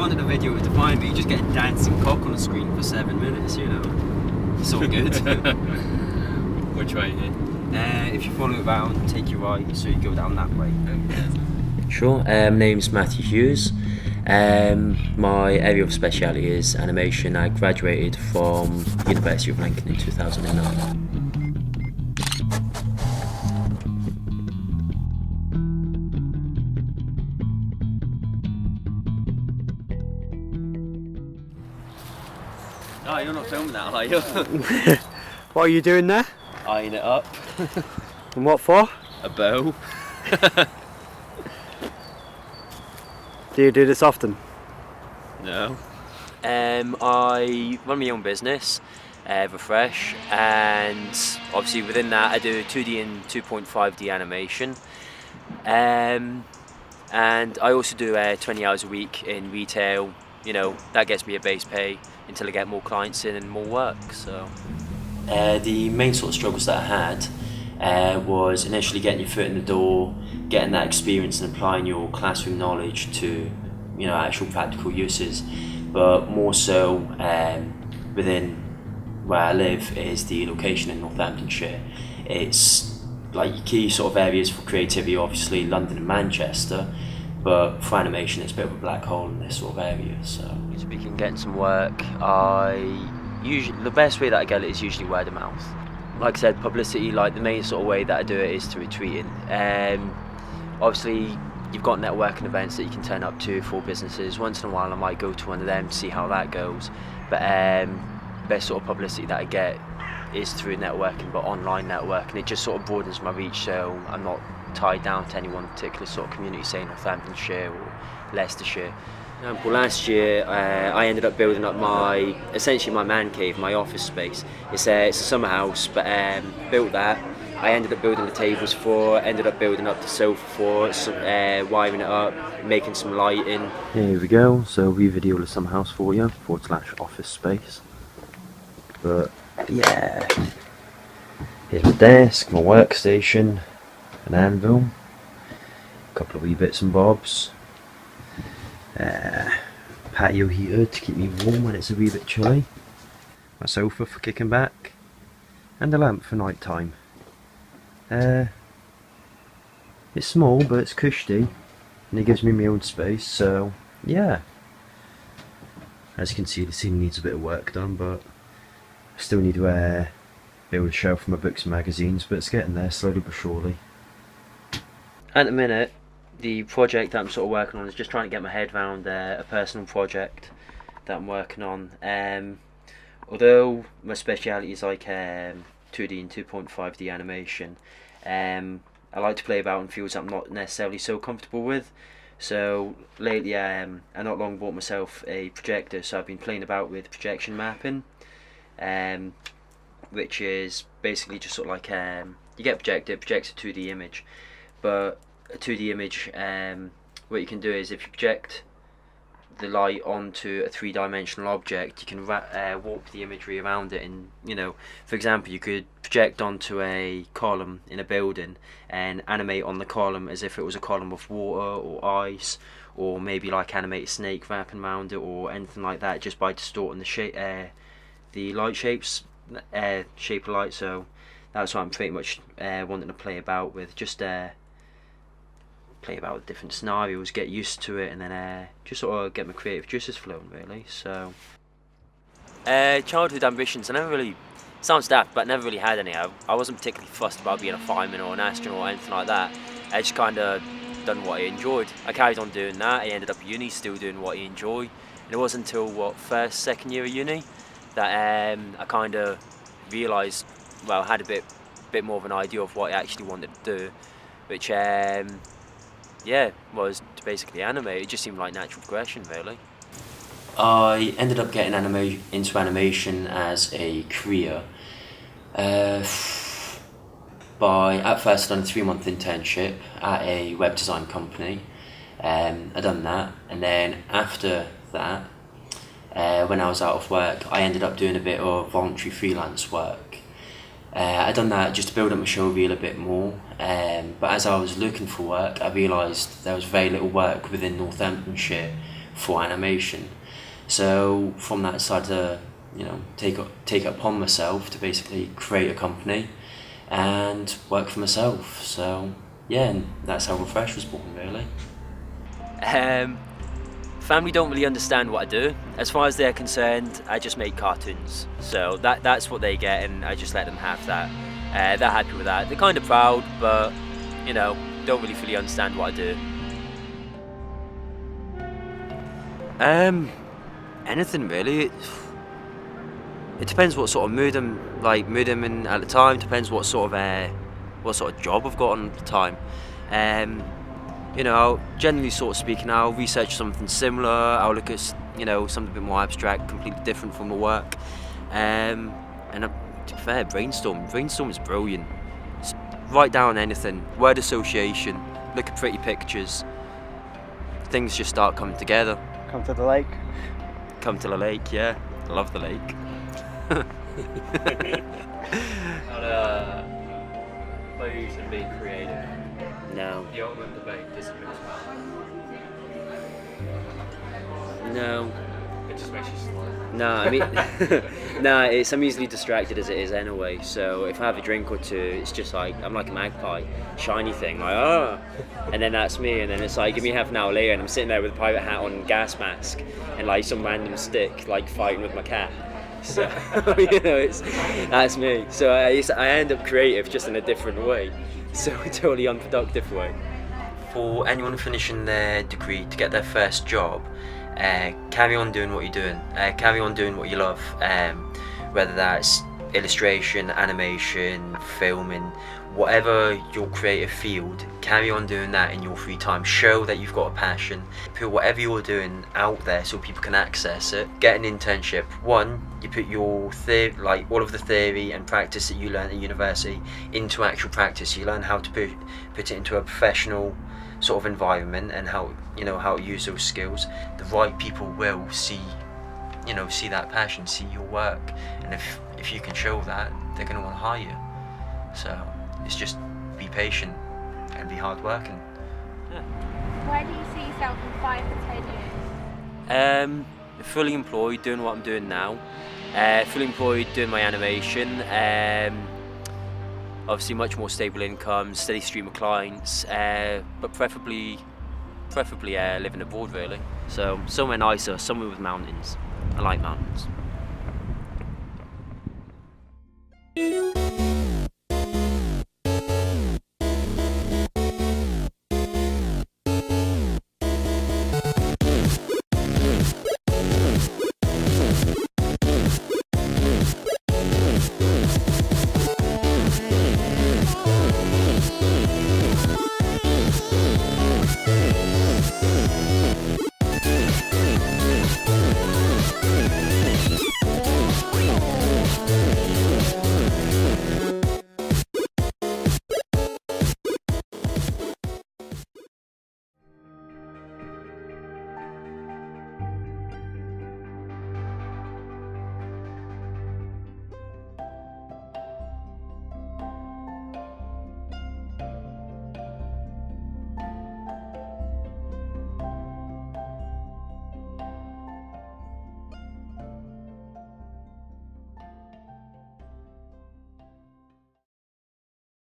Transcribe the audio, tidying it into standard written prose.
wanted a video with Define, but you just get a dancing cock on the screen for 7 minutes, you know. It's all good. Which way here? If you follow it round, take your right, so you go down that way. Sure. Name's Matthew Hughes. My area of speciality is animation. I graduated from University of Lincoln in 2009. Oh, you're not filming that, are you? What are you doing there? Eyeing it up. And what for? A bow. Do you do this often? No. I run my own business, Refresh, and obviously within that I do 2D and 2.5D animation. And I also do 20 hours a week in retail. You know, that gets me a base pay until I get more clients in and more work. So the main sort of struggles that I had was initially getting your foot in the door, getting that experience and applying your classroom knowledge to, you know, actual practical uses. But more so within where I live is the location in Northamptonshire. It's like your key sort of areas for creativity, obviously London and Manchester, but for animation it's a bit of a black hole in this sort of area. So speaking of getting some work, the best way that I get it is usually word of mouth. Like I said, publicity, like the main sort of way that I do it is through tweeting. Obviously you've got networking events that you can turn up to for businesses. Once in a while I might go to one of them to see how that goes, but best sort of publicity that I get is through networking, but online networking. It just sort of broadens my reach, so I'm not tied down to any one particular sort of community, say Northamptonshire or Leicestershire. For example, last year I ended up building up essentially my man cave, my office space. It's a summer house, but built that. I ended up building the tables for, ended up building up the sofa for, wiring it up, making some lighting. Here we go, so we video the summer house for you, / office space. But yeah, here's my desk, my workstation, an anvil, a couple of wee bits and bobs, patio heater to keep me warm when it's a wee bit chilly, my sofa for kicking back, and a lamp for night time. It's small but it's cushy and it gives me my own space, so yeah. As you can see, the ceiling needs a bit of work done, but I still need to build a shelf for my books and magazines, but it's getting there slowly but surely. At the minute, the project that I'm sort of working on is just trying to get my head around a personal project that I'm working on. Although my speciality is like 2D and 2.5D animation, I like to play about in fields that I'm not necessarily so comfortable with. So lately I not long bought myself a projector, so I've been playing about with projection mapping, which is basically just sort of like you get a projector, it projects a 2D image, but a 2D image, what you can do is if you project the light onto a three-dimensional object, you can warp the imagery around it. And, you know, for example, you could project onto a column in a building and animate on the column as if it was a column of water or ice, or maybe like animate a snake wrapping around it or anything like that, just by distorting the shape, the light shapes, shape of light. So that's what I'm pretty much wanting to play about with, just play about with different scenarios, get used to it, and then just sort of get my creative juices flowing, really. So childhood ambitions, I never really, sounds daft, but I never really had any. I wasn't particularly fussed about being a fireman or an astronaut or anything like that. I just kind of done what I enjoyed. I carried on doing that. I ended up at uni still doing what I enjoy, and it wasn't until second year of uni that I kind of realised, well, had a bit more of an idea of what I actually wanted to do, which yeah, was to basically animate. It just seemed like natural progression, really. I ended up getting into animation as a career. At first I'd done a 3-month internship at a web design company. I'd done that, and then after that, when I was out of work, I ended up doing a bit of voluntary freelance work. I'd done that just to build up my show reel a bit more, but as I was looking for work, I realised there was very little work within Northamptonshire for animation. So from that, I started to, you know, take it upon myself to basically create a company and work for myself. So yeah, and that's how Refresh was born, really. Family don't really understand what I do. As far as they're concerned, I just make cartoons. So that's what they get, and I just let them have that. They're happy with that. They're kind of proud, but you know, don't really fully understand what I do. Anything really. It depends what sort of mood I'm in at the time. Depends what sort of job I've got on at the time. You know, I'll generally sort of speaking, I'll research something similar. I'll look at, you know, something a bit more abstract, completely different from the work. And to be fair, brainstorm is brilliant. Just write down anything, word association, look at pretty pictures. Things just start coming together. Come to the lake. Come to the lake, yeah. I love the lake. Blues and being creative. No. The ultimate debate, discipline. No. It just makes you slow. No, I mean, I'm easily distracted as it is anyway. So if I have a drink or two, it's just like I'm like a magpie, shiny thing, like and then that's me. And then it's like give me half an hour later, and I'm sitting there with a pirate hat on, and gas mask, and like some random stick, like fighting with my cat. So you know, that's me. So I end up creative just in a different way. So a totally unproductive way. For anyone finishing their degree to get their first job, carry on doing what you're doing. Carry on doing what you love, whether that's illustration, animation, filming, whatever your creative field. Carry on doing that in your free time. Show that you've got a passion. Put whatever you're doing out there so people can access it. Get an internship. One, you put your all of the theory and practice that you learn at university into actual practice. You learn how to put it into a professional sort of environment and how to use those skills. The right people will see that passion, see your work, and if you can show that, they're going to want to hire you. So it's just be patient and be hardworking. Yeah. Where do you see yourself in 5 to 10 years? Fully employed, doing what I'm doing now. Fully employed, doing my animation. Obviously, much more stable income, steady stream of clients, but preferably living abroad, really. So somewhere nicer, somewhere with mountains. I like mountains.